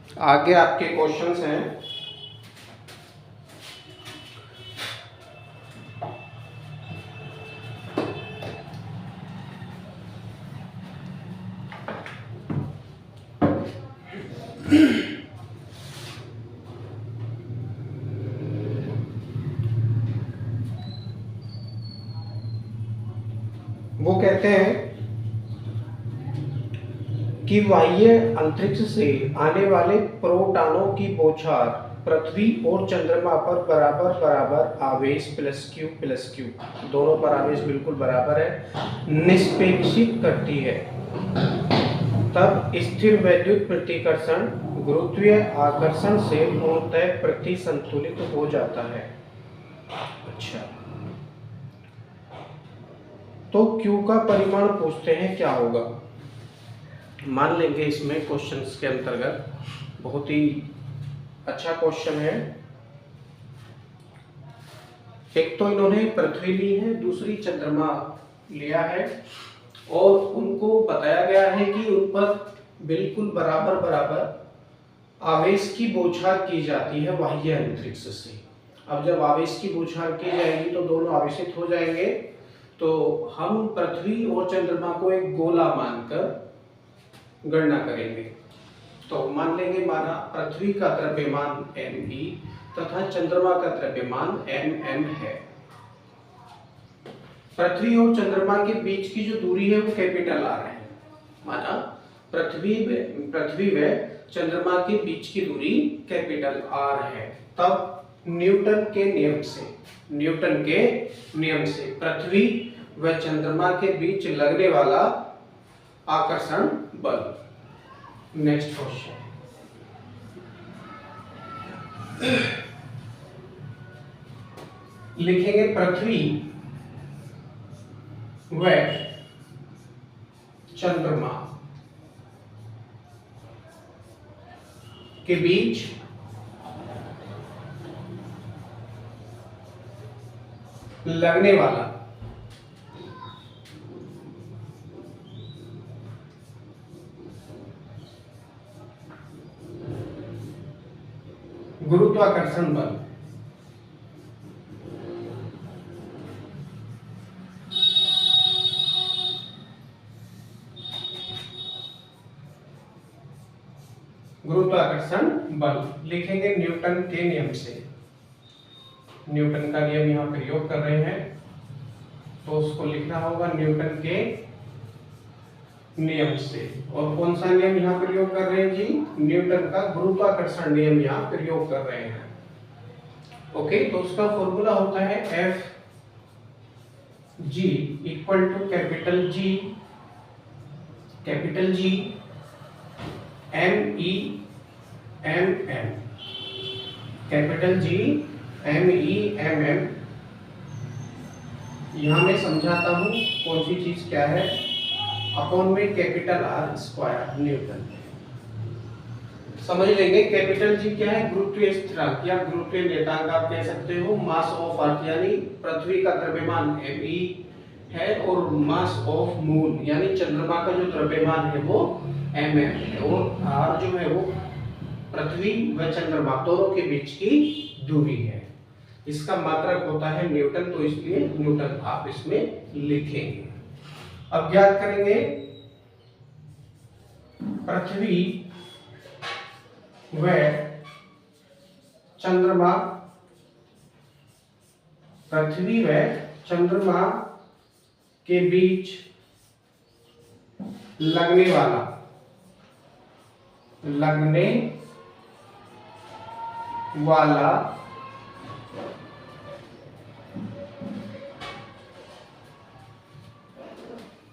आगे आपके क्वेश्चंस हैं। वो कहते हैं कि बाह्य अंतरिक्ष से आने वाले प्रोटॉनों की बौछार पृथ्वी और चंद्रमा पर बराबर बराबर आवेश प्लस क्यू दोनों पर आवेश बिल्कुल बराबर है निष्पेक्षित करती है। तब स्थिर वैद्युत प्रतिकर्षण गुरुत्वीय आकर्षण से पूर्णतः प्रतिसंतुलित हो जाता है। अच्छा, तो Q का परिमाण पूछते हैं क्या होगा। मान लेंगे इसमें क्वेश्चंस के अंतर्गत बहुत ही अच्छा क्वेश्चन है। एक तो इन्होंने पृथ्वी ली है, दूसरी चंद्रमा लिया है और उनको बताया गया है कि उन पर बिल्कुल बराबर बराबर आवेश की बौछार की जाती है बाह्य अंतरिक्ष से। अब जब आवेश की बौछार की जाएगी तो दोनों आवेशित हो जाएंगे। तो हम पृथ्वी और चंद्रमा को एक गोला मानकर गणना करेंगे। तो मान लेंगे माना पृथ्वी का द्रव्यमान me तथा चंद्रमा का द्रव्यमान mm है। पृथ्वी और चंद्रमा के बीच की जो दूरी है वो कैपिटल R है। माना पृथ्वी व चंद्रमा के बीच की दूरी कैपिटल R है। तब न्यूटन के नियम से पृथ्वी व चंद्रमा के बीच लगने वाला आकर्षण बल। नेक्स्ट क्वेश्चन, लिखेंगे पृथ्वी व चंद्रमा के बीच लगने वाला गुरुत्वाकर्षण बल। गुरुत्वाकर्षण बल लिखेंगे न्यूटन के नियम से। न्यूटन का नियम यहाँ प्रयोग कर रहे हैं तो उसको लिखना होगा न्यूटन के नियम से। और कौन सा नियम यहाँ प्रयोग कर रहे हैं जी? न्यूटन का गुरुत्वाकर्षण नियम यहाँ प्रयोग कर रहे हैं। ओके, तो उसका फॉर्मूला होता है F G equal to capital G M E M M, capital G M E M M. यहां मैं समझाता हूं कौन सी चीज क्या है। अपॉन में कैपिटल आर स्क्वायर न्यूटन। समझ लेंगे कैपिटल जी क्या है? गुरुत्वीय स्थिरांक या गुरुत्वीय नियतांक आप कह सकते हो। मास ऑफ अर्थ यानी पृथ्वी का द्रव्यमान me है और मास ऑफ मून यानी चंद्रमा का जो द्रव्यमान है वो mm है। और r जो है वो पृथ्वी व चंद्रमा दोनों के बीच की दूरी है। इसका मात्रक होता है न्यूटन, तो इसलिए न्यूटन आप इसमें लिखेंगे। अब ज्ञात करेंगे पृथ्वी व चंद्रमा के बीच लगने वाला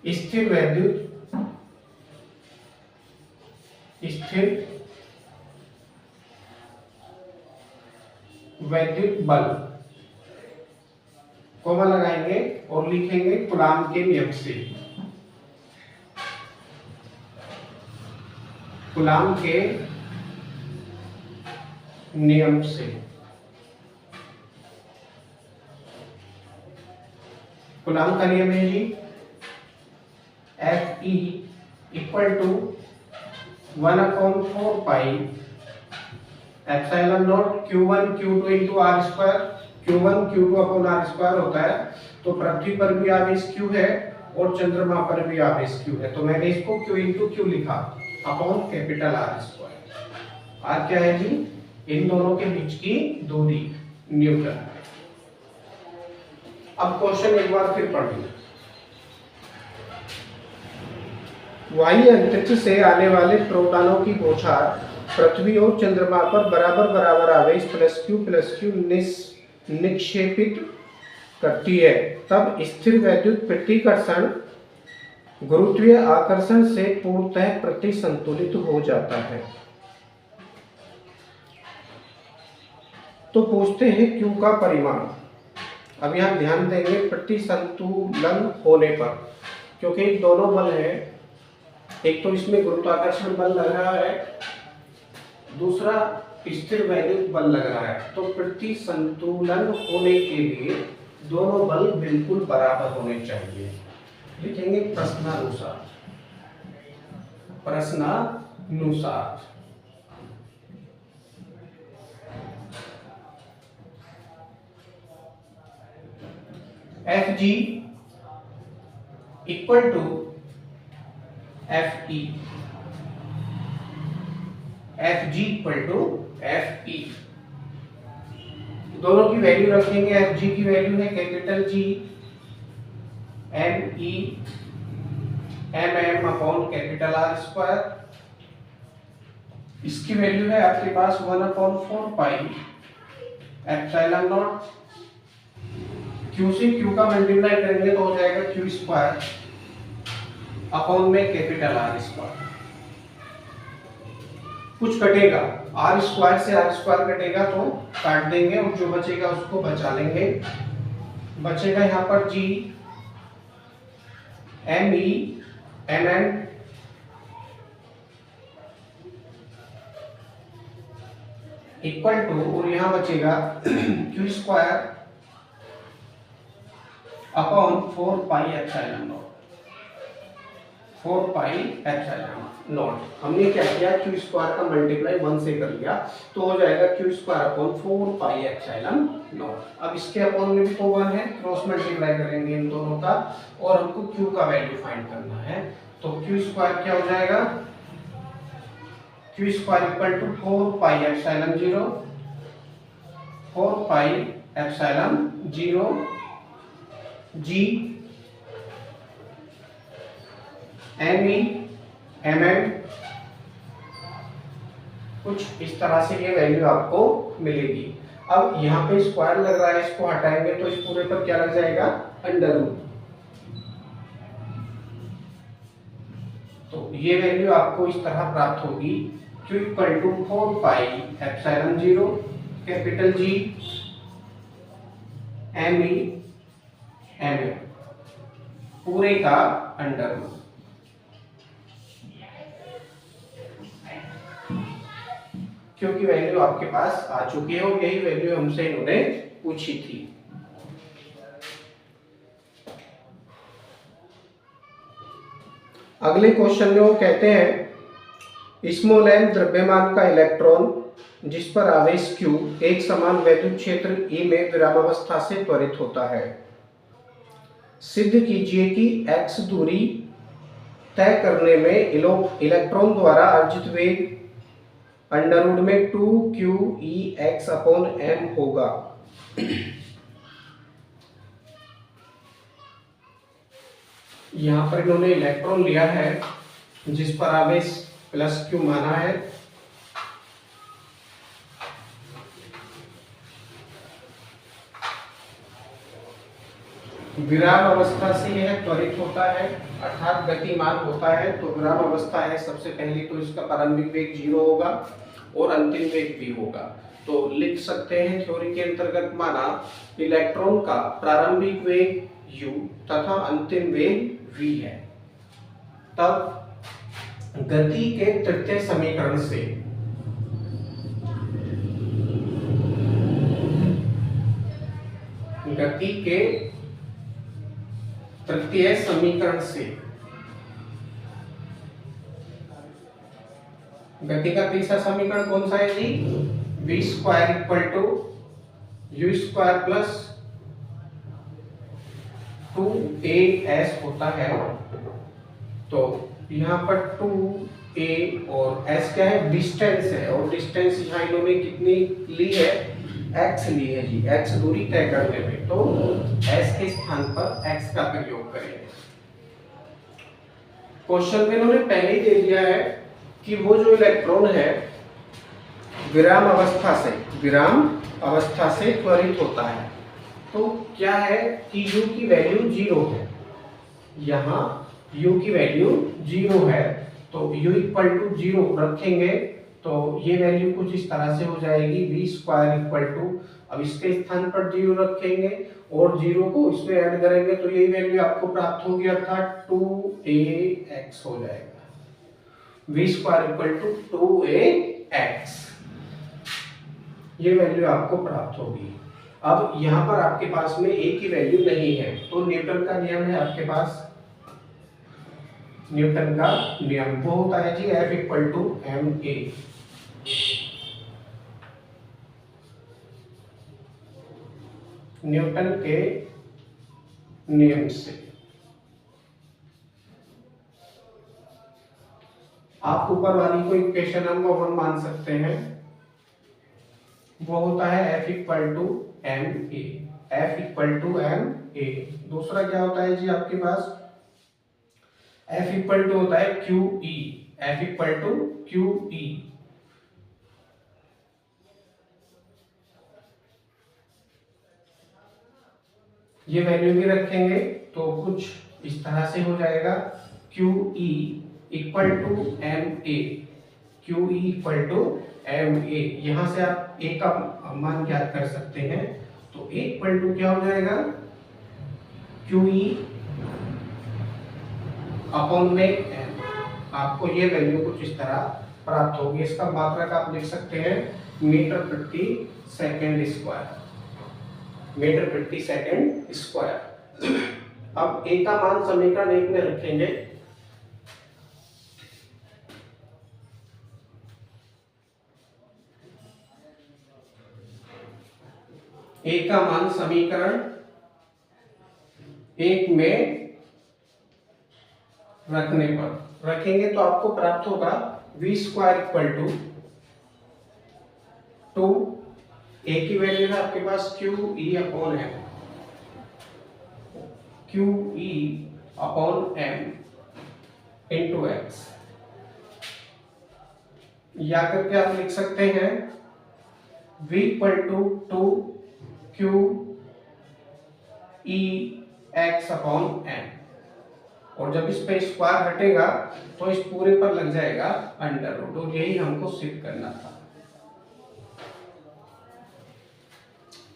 स्थिर वैद्युत बल कोमा लगाएंगे और लिखेंगे कूलाम के नियम से। कूलाम के नियम से कूलाम का नियम है जी Fe equal to 1/4 pi epsilon naught Q1 Q2 into R square, Q1 Q2 upon R square होता है। तो पृथ्वी पर भी आवेश Q है और चंद्रमा पर भी आवेश Q है, तो मैंने इसको Q इंटू Q लिखा upon capital R square. R क्या है जी? इन दोनों के बीच की दूरी, न्यूटन। अब क्वेश्चन एक बार फिर पढ़ लो। बाह्य अंतरिक्ष से आने वाले प्रोटॉनों की बौछार पृथ्वी और चंद्रमा पर बराबर बराबर आवेश प्लस क्यू निक्षेपित करती है, तब स्थिर वैद्युत प्रतिकर्षण गुरुत्वीय आकर्षण से पूर्णतः प्रतिसंतुलित हो जाता है। तो पूछते हैं क्यू का परिमाण। अब यहाँ ध्यान देंगे प्रतिसंतुलन होने पर, क्योंकि दोनों बल हैं, एक तो इसमें गुरुत्वाकर्षण बल लग रहा है, दूसरा स्थिर वैद्युत बल लग रहा है। तो प्रतिसंतुलन होने के लिए दोनों बल बिल्कुल बराबर होने चाहिए। लिखेंगे प्रश्नानुसार, प्रश्नानुसार। Fg equal to Fe, Fg equal to Fe। दोनों की वैल्यू रखेंगे। Fg की वैल्यू है capital G Me mm upon capital R square. इसकी वैल्यू है आपके पास 1/4 पाई एप्सिलॉन नॉट। Q से Q का मल्टीप्लाई करेंगे तो हो जाएगा Q स्क्वायर अपॉन में कैपिटल आर स्क्वायर। कुछ कटेगा, आर स्क्वायर से आर स्क्वायर कटेगा तो काट देंगे और जो बचेगा उसको बचा लेंगे। बचेगा यहाँ पर G Me mm equal to, और यहाँ बचेगा Q square upon 4 pi epsilon naught, 4 pi epsilon naught. हमने क्या किया, Q स्क्वायर का मल्टीप्लाई 1 से कर लिया तो हो जाएगा Q square upon 4 pi epsilon not. अब इसके अपॉन में भी तो 1 है, क्रॉस मल्टीप्लाई करेंगे इन दोनों का और हमको Q का वैल्यू फाइंड करना है। तो Q स्क्वायर क्या हो जाएगा, Q square equal to 4 pi epsilon 0, 4 pi epsilon 0 G Me mm। कुछ इस तरह से ये वैल्यू आपको मिलेगी। अब यहाँ पे स्क्वायर लग रहा है, इसको हटाएंगे तो इस पूरे पर क्या लग जाएगा, अंडर रूट। तो ये वैल्यू आपको इस तरह प्राप्त होगी, Q equal to 4 pi epsilon 0 capital G Me mm पूरे का अंडर रूट। क्योंकि वैल्यू आपके पास आ चुकी है और यही वैल्यू हमसे इन्होंने पूछी थी। अगले क्वेश्चन में वो कहते हैं स्मॉल m द्रव्यमान का इलेक्ट्रॉन जिस पर आवेश Q एक समान वैद्युत क्षेत्र E में विरामावस्था से त्वरित होता है, सिद्ध कीजिए कि x दूरी तय करने में इलेक्ट्रॉन द्वारा अर्जित वेग अंडर रूट में 2qEx अपॉन m होगा। यहाँ पर इन्होंने इलेक्ट्रॉन लिया है जिस पर आवेश प्लस q माना है। विराम अवस्था से यह त्वरित होता है अर्थात गतिमान होता है। तो विराम अवस्था है, सबसे पहले तो इसका प्रारंभिक वेग 0 होगा और अंतिम वेग v होगा। तो लिख सकते हैं थ्योरी के अंतर्गत माना इलेक्ट्रॉन का प्रारंभिक वेग u तथा अंतिम वेग v है, तब गति के तृतीय समीकरण से गति के तृतीय समीकरण से गति का तीसरा समीकरण कौन सा है जी? v square equal to u square plus 2as होता है। तो यहाँ पर 2a और s क्या है? डिस्टेंस है, और डिस्टेंस यहाँ इन्होंने कितनी ली है? x ली है जी, x दूरी तय करने में। तो s के स्थान पर x का प्रयोग करेंगे। क्वेश्चन में इन्होंने पहले ही दे दिया है कि वो जो इलेक्ट्रॉन है विराम अवस्था से त्वरित होता है। तो क्या है कि u की वैल्यू 0 है, यहाँ u की वैल्यू 0 है, तो u इक्वल टू 0 रखेंगे तो ये वैल्यू कुछ इस तरह से हो जाएगी, v स्क्वायर इक्वल टू, अब इसके स्थान पर 0 रखेंगे और 0 को इसमें ऐड करेंगे तो यही वैल्यू आपको प्राप्त होगी, अर्थात 2ax हो जाएगा। v square equal to 2ax, ये वैल्यू आपको प्राप्त होगी। अब यहाँ पर आपके पास में a की वैल्यू नहीं है, तो न्यूटन का नियम है आपके पास, न्यूटन का नियम वो होता है जी F equal to ma। Newton के नियम से आप ऊपर वाली को इक्वेशन नंबर 1 मान सकते हैं, वो होता है F equal to ma। F equal to ma। दूसरा क्या होता है जी आपके पास? F इक्वल टू होता है QE। F equal to QE। ये वैल्यू भी रखेंगे तो कुछ इस तरह से हो जाएगा, QE equal to ma। QE equal to ma। यहाँ से आप a का मान ज्ञात कर सकते हैं, तो a इक्वल टू क्या हो जाएगा? QE अपॉन में m। आपको ये वैल्यू कुछ इस तरह प्राप्त होगी। इसका मात्रक आप लिख सकते हैं मीटर प्रति सेकंड स्क्वायर, मीटर प्रति सेकंड स्क्वायर। अब a का मान समीकरण 1 में रखेंगे, a का मान समीकरण 1 में रखने पर रखेंगे तो आपको प्राप्त होगा v square equal to a की वैल्यू है आपके पास QE upon m, QE upon m into x, या करके आप लिख सकते हैं v equal to QE x upon m, और जब इस पे स्क्वायर हटेगा तो इस पूरे पर लग जाएगा अंडर रूट, और यही हमको सिद्ध करना था।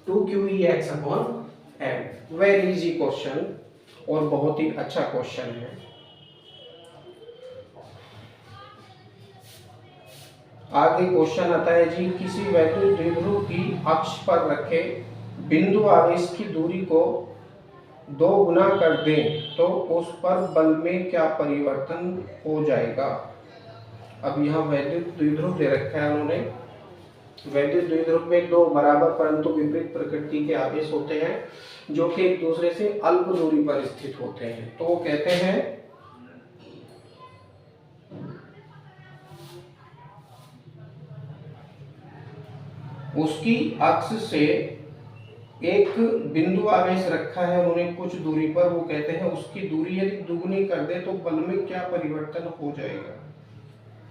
2QEx upon m। Very easy question और बहुत ही अच्छा क्वेश्चन है। आगे क्वेश्चन आता है जी, किसी वैद्युत द्विध्रुव की अक्ष पर रखे बिंदु आवेश की दूरी को 2 गुना कर दें तो उस पर बल में क्या परिवर्तन हो जाएगा? अब यहाँ वैद्युत द्विध्रुव दे रखा है उन्होंने। वैद्युत द्विध्रुव में 2 बराबर परंतु विपरीत प्रकृति के आवेश होते हैं जो कि एक दूसरे से अल्प दूरी पर स्थित होते हैं। तो वो कहते हैं उसकी अक्ष से एक बिंदु आवेश रखा है उन्होंने कुछ दूरी पर, वो कहते हैं उसकी दूरी यदि दुगनी कर दे तो बल में क्या परिवर्तन हो जाएगा?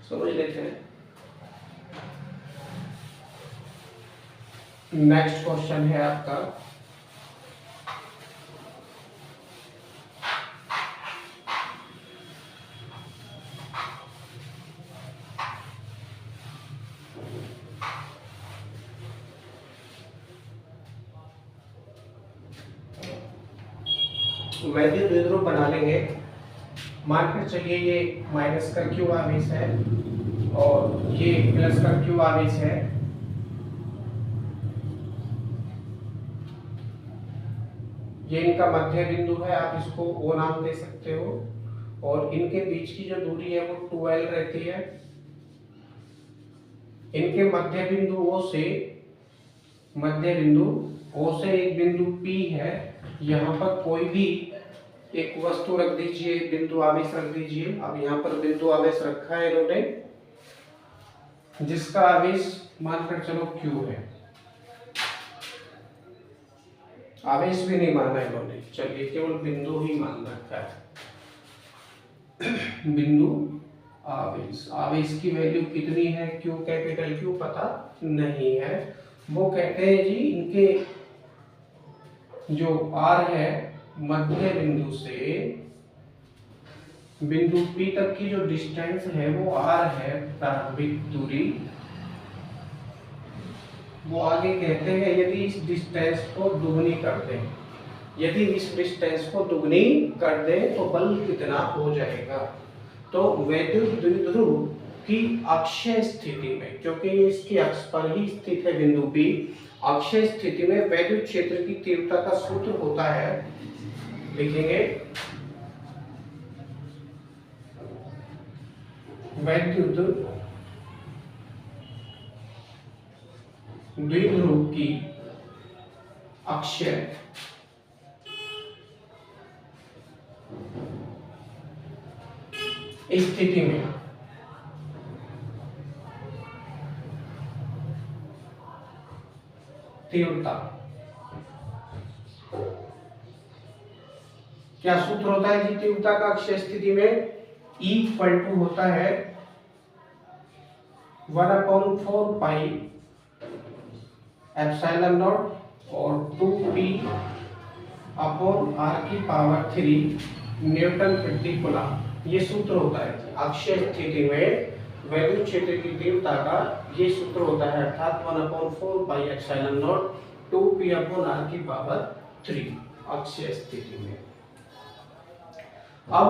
समझ लेते हैं। नेक्स्ट क्वेश्चन है आपका, वैद्युत द्विध्रुव बना लेंगे। मानकर चलिए ये माइनस का क्यू आवेश है और ये प्लस का क्यू आवेश है। ये इनका मध्य बिंदु है, आप इसको O नाम दे सकते हो, और इनके बीच की जो दूरी है वो 2L रहती है। इनके मध्य बिंदु ओ से एक बिंदु P है। यहाँ पर कोई भी एक वस्तु रख दीजिए, बिंदु आवेश रख दीजिए। अब यहाँ पर बिंदु आवेश रखा है इन्होंने, जिसका आवेश मानकर चलो Q है। आवेश भी नहीं माना इन्होंने, चलिए केवल बिंदु ही मान रखा है। बिंदु आवेश की वैल्यू कितनी है, क्यू कैपिटल क्यू पता नहीं है। वो कहते हैं जी इनके जो आर है मध्य बिंदु से बिंदु P तक की जो डिस्टेंस है वो आर है, प्रारंभिक दूरी। वो आगे कहते हैं यदि इस डिस्टेंस को दुगनी कर दें, कर दें तो बल कितना हो जाएगा। तो वैद्युत द्विध्रुव की अक्षीय स्थिति में, क्योंकि ये इसकी अक्ष पर ही स्थित है बिंदु P, अक्षीय स्थिति में वैद्युत क्षेत्र की तीव्रता का सूत्र होता है, लिखेंगे वैद्युत द्विध्रुव की अक्षीय स्थिति में तीव्रता क्या सूत्र होता है जी तीव्रता का अक्षीय स्थिति में? E इक्वल टू होता है 1/4 पाई एप्सिलॉन नॉट और 2p अपॉन r की पावर 3 न्यूटन प्रति कूलम। ये सूत्र होता है अक्षीय स्थिति में वैद्युत क्षेत्र की तीव्रता का, ये सूत्र होता है, अर्थात 1/4 pi epsilon not 2p upon r की पावर 3 अक्षीय स्थिति में। अब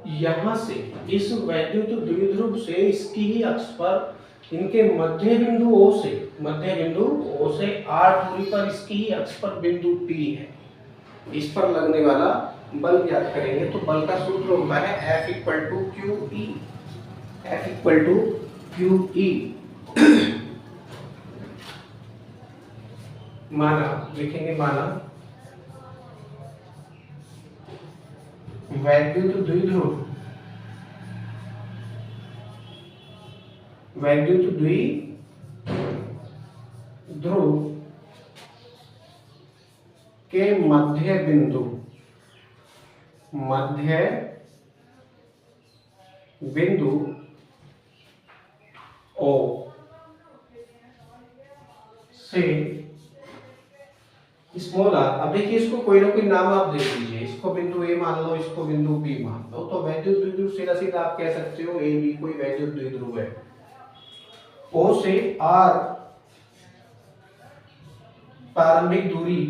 यहां से इस वैद्युत द्विध्रुव से इसकी ही अक्ष पर इनके मध्य बिंदु O से r दूरी पर इसकी ही अक्ष पर बिंदु P है। इस पर लगने वाला बल ज्ञात करेंगे तो बल का सूत्र होता है F इक्वल टू QE। माना, लिखेंगे माना वैद्युत द्विध्रुव के मध्य बिंदु O से स्मॉल r। अब देखिए इसको कोई ना कोई नाम आप दे दीजिए, इसको बिंदु A मान लो, इसको बिंदु B मान लो। तो वैद्युत द्विध्रुव सीधा सीधा आप कह सकते हो AB कोई वैद्युत द्विध्रुव है। O से R प्रारंभिक दूरी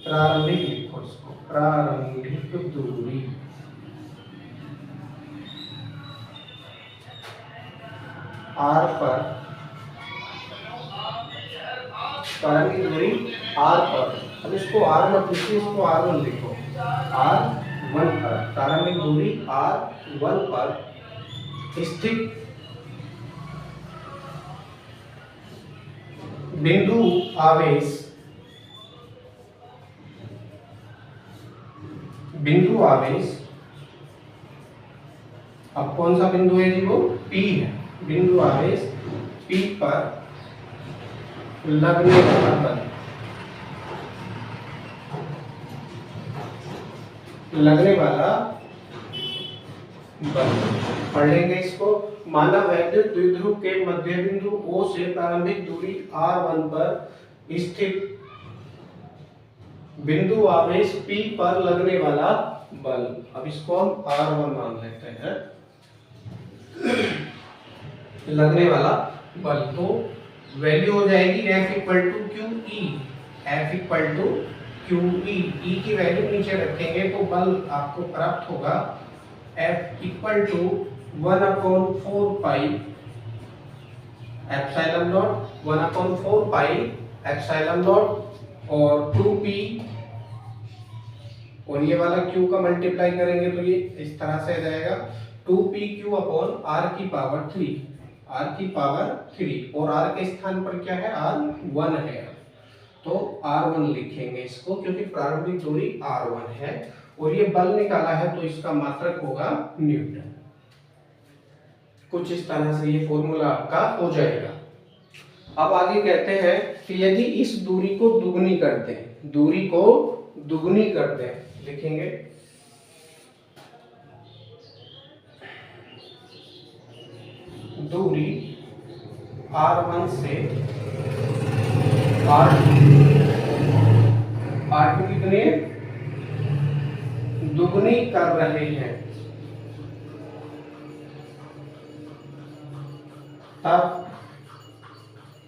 लिखो इसको, प्रारंभिक दूरी R पर, प्रारंभिक दूरी R पर। अब इसको R मत लिखिए, इसको R1 लिखो, R1 पर प्रारंभिक दूरी R1 पर स्थित बिंदु आवेश, अब कौन सा बिंदु है जी, वो P है। बिंदु आवेश P पर लगने वाला बल, पढ़ लेंगे इसको। माना वैद्युत द्विध्रुव के मध्य बिंदु O से प्रारंभिक दूरी R1 पर स्थित बिंदु आवेश P पर लगने वाला बल। अब इसको हम R1 मान लेते हैं, लगने वाला बल। तो वैल्यू हो जाएगी F equal to QE। E की वैल्यू नीचे रखेंगे तो बल आपको प्राप्त होगा F equal to 1/4 pi epsilon naught, 1/4 pi epsilon naught और 2p, और ये वाला Q का मल्टीप्लाई करेंगे तो ये इस तरह से आ जाएगा 2pq अपॉन r की पावर 3, r की पावर 3, और r के स्थान पर क्या है, r1 है, तो r1 लिखेंगे इसको, क्योंकि प्रारंभिक दूरी r1 है और ये बल निकाला है तो इसका मात्रक होगा न्यूटन। कुछ इस तरह से ये फॉर्मूला आपका हो जाएगा। अब आगे कहते हैं कि यदि इस दूरी को दुगनी करते हैं, दूरी को दुगनी करते हैं, लिखेंगे दूरी r1 से r2 कितने दुगनी कर रहे हैं, तब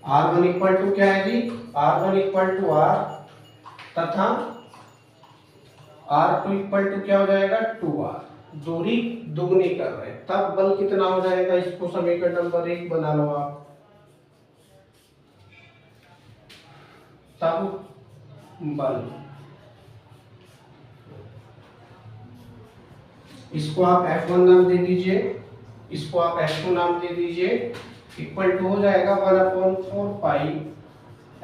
r1 इक्वल टू क्या है जी, r1 इक्वल टू r तथा r2 इक्वल टू क्या हो जाएगा 2r, दूरी दुगनी कर रहे हैं, तब बल कितना हो जाएगा, इसको समीकरण नंबर 1 बना लो आप। तब बल, इसको आप F1 नाम दे दीजिए, इसको आप F2 नाम दे दीजिए, इक्वल टू हो जाएगा 1/4 pi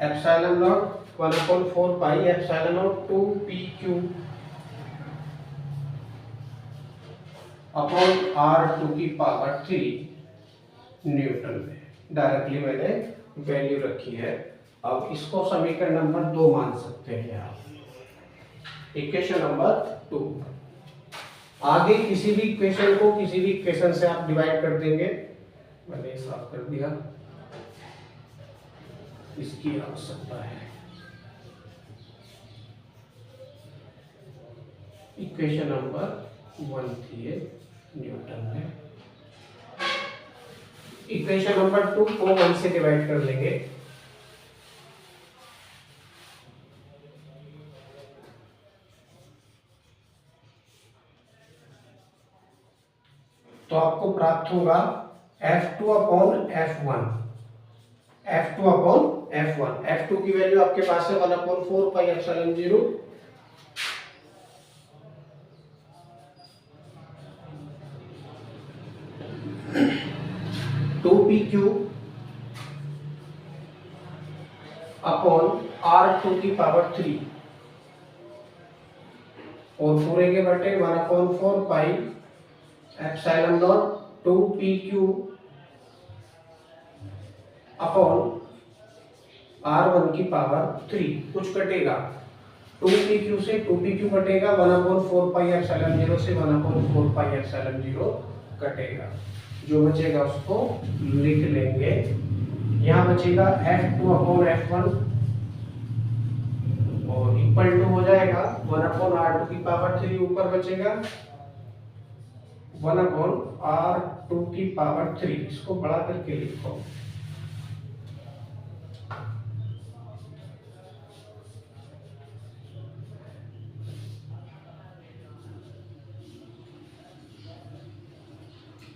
epsilon naught, 1/4 pi epsilon not 2pq upon r2 की पावर 3 न्यूटन में। डायरेक्टली मैंने वैल्यू रखी है। अब इसको समीकरण नंबर 2 मान सकते हैं आप, इक्वेशन नंबर 2। आगे किसी भी इक्वेशन को किसी भी इक्वेशन से आप डिवाइड कर देंगे। मैंने साफ कर दिया, इसकी आवश्यकता है। इक्वेशन नंबर 1 थी ये न्यूटन में। इक्वेशन नंबर 2 को 1 से डिवाइड कर लेंगे। तो आपको प्राप्त होगा F2 upon F1, F2 upon F1। F2 की वैल्यू आपके पास है 1/4 pi epsilon 0 2pq upon r2 की पावर 3 और पूरे के बटे 1/4 pi epsilon not 2pq upon r1 की पावर 3। कुछ कटेगा, 2pq से 2pq कटेगा, 1/4 पाई एप्सिलॉन 0 से 1/4 पाई एप्सिलॉन 0 कटेगा। जो बचेगा उसको लिख लेंगे। यहाँ बचेगा F2 अपॉन F1 और इक्वल टू हो जाएगा 1/r2 की पावर 3, ऊपर बचेगा 1/r2 की पावर 3। इसको बड़ा करके लिखो।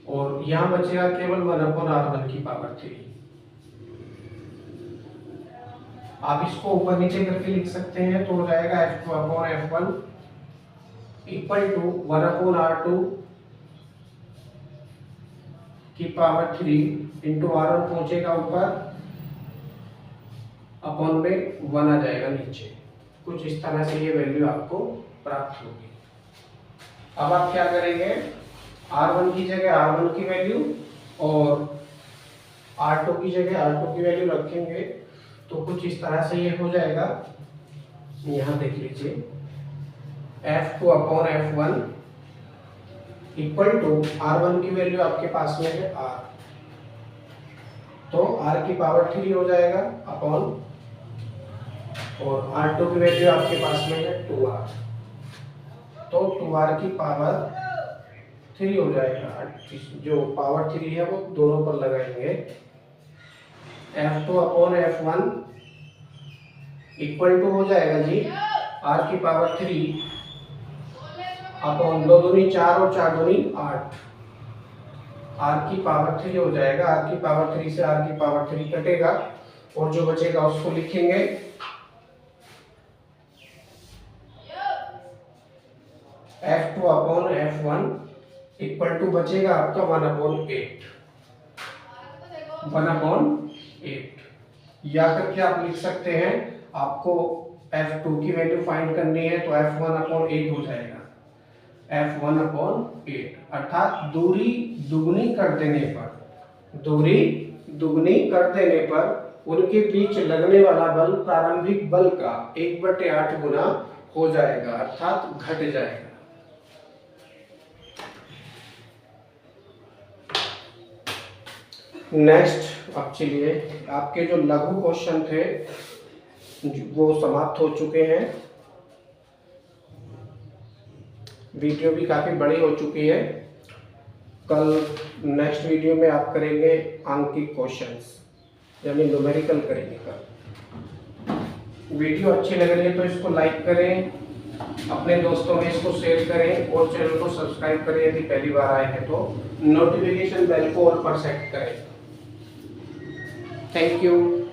और यहां बचेगा केवल 1/r1 की पावर 3। आप इसको ऊपर नीचे करके लिख सकते हैं, तो हो जाएगा F2 upon F1 equal to 1/r2 की पावर 3 इंटू r1 पहुंचेगा ऊपर, अपॉन में 1 आ जाएगा नीचे। कुछ इस तरह से ये वैल्यू आपको प्राप्त होगी। अब आप क्या करेंगे, r1 की जगह r1 की वैल्यू और r2 की जगह r2 की वैल्यू रखेंगे, तो कुछ इस तरह से ये हो जाएगा। यहाँ देख लीजिए, F2 upon F1 equal to r1 की वैल्यू आपके पास में है r, तो r की पावर 3 हो जाएगा अपॉन, और r2 की वैल्यू आपके पास में है 2r, तो 2r की पावर 3 हो जाएगा। जो पावर 3 है वो दोनों पर लगाएंगे। F2 upon F1 equal to हो जाएगा जी r की पावर 3 अपॉन 2 दूनी 4 और 4 दूनी 8, r की पावर 3 हो जाएगा। r की पावर 3 से r की पावर 3 कटेगा और जो बचेगा उसको लिखेंगे F2 upon F1 equal to बचेगा आपका 1/8, 1/8। या करके आप लिख सकते हैं, आपको F2 की वैल्यू फाइंड करनी है तो F1/8 हो जाएगा, F1/8। अर्थात दूरी दुगनी कर देने पर उनके बीच लगने वाला बल प्रारंभिक बल का 1/8 गुना हो जाएगा, अर्थात घट जाएगा। नेक्स्ट, अब चलिए आपके जो लघु क्वेश्चन थे वो समाप्त हो चुके हैं। वीडियो भी काफी बड़ी हो चुकी है। कल नेक्स्ट वीडियो में आप करेंगे अंकित क्वेश्चंस, यानी न्यूमेरिकल करेंगे कल। वीडियो अच्छी लग रही है तो इसको लाइक करें, अपने दोस्तों में इसको शेयर करें और चैनल को सब्सक्राइब करें यदि पहली बार आए हैं तो। नोटिफिकेशन बेल को ऑल पर सेट करें। Thank you.